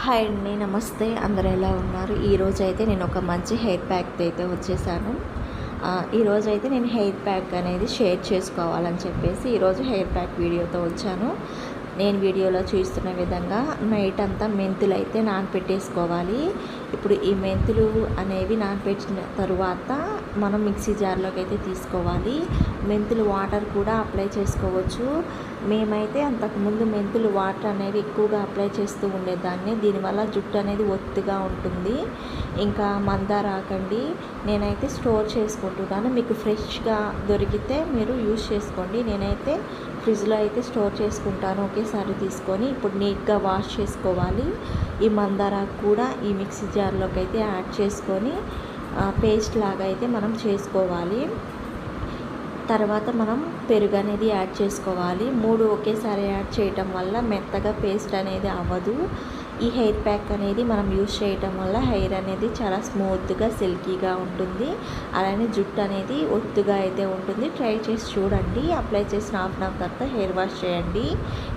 Hi అండి, నమస్తే. అందరూ ఎలా ఉన్నారు? ఈరోజైతే నేను ఒక మంచి హెయిర్ ప్యాక్తో అయితే వచ్చేసాను. ఈరోజైతే నేను హెయిర్ ప్యాక్ అనేది షేర్ చేసుకోవాలని చెప్పేసి ఈరోజు హెయిర్ ప్యాక్ వీడియోతో వచ్చాను. నేను వీడియోలో చూస్తున్న విధంగా నైట్ అంతా మెంతులు అయితే నానపెట్టేసుకోవాలి. ఇప్పుడు ఈ మెంతులు అనేవి నానపెట్టిన తరువాత మనం మిక్సీ జార్లోకి అయితే తీసుకోవాలి. మెంతులు వాటర్ కూడా అప్లై చేసుకోవచ్చు. మేమైతే అంతకుముందు మెంతులు వాటర్ అనేవి ఎక్కువగా అప్లై చేస్తూ ఉండేదాన్ని. దీనివల్ల జుట్టు అనేది ఒత్తుగా ఉంటుంది. ఇంకా మందార ఆకండి నేనైతే స్టోర్ చేసుకుంటున్నాను. మీకు ఫ్రెష్గా దొరికితే మీరు యూజ్ చేసుకోండి. నేనైతే ఫ్రిడ్జ్లో అయితే స్టోర్ చేసుకుంటాను ఒకేసారి తీసుకొని. ఇప్పుడు నీట్గా వాష్ చేసుకోవాలి. ఈ మందార కూడా ఈ మిక్సీ జార్లోకి అయితే యాడ్ చేసుకొని పేస్ట్ లాగా అయితే మనం చేసుకోవాలి. తర్వాత మనం పెరుగు అనేది యాడ్ చేసుకోవాలి. 3 ఒకేసారి యాడ్ చేయటం వల్ల మెత్తగా పేస్ట్ అనేది అవ్వదు. ఈ హెయిర్ ప్యాక్ అనేది మనం యూజ్ చేయటం వల్ల హెయిర్ అనేది చాలా స్మూత్గా సిల్కీగా ఉంటుంది. అలానే జుట్టు అనేది ఒత్తుగా అయితే ఉంటుంది. ట్రై చేసి చూడండి. అప్లై చేసిన హాఫ్ అన్ అవర్ తర్వాత హెయిర్ వాష్ చేయండి.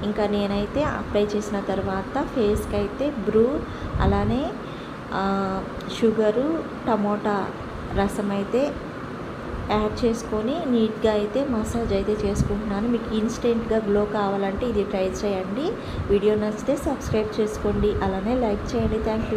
ఇంకా నేనైతే అప్లై చేసిన తర్వాత ఫేస్కి అయితే బ్రూ, అలానే షుగరు, టమోటా రసం అయితే యాడ్ చేసుకొని నీట్గా అయితే మసాజ్ అయితే చేసుకుంటున్నాను. మీకు ఇన్స్టెంట్గా గ్లో కావాలంటే ఇది ట్రై చేయండి. వీడియో నచ్చితే సబ్స్క్రైబ్ చేసుకోండి, అలానే లైక్ చేయండి. Thank you.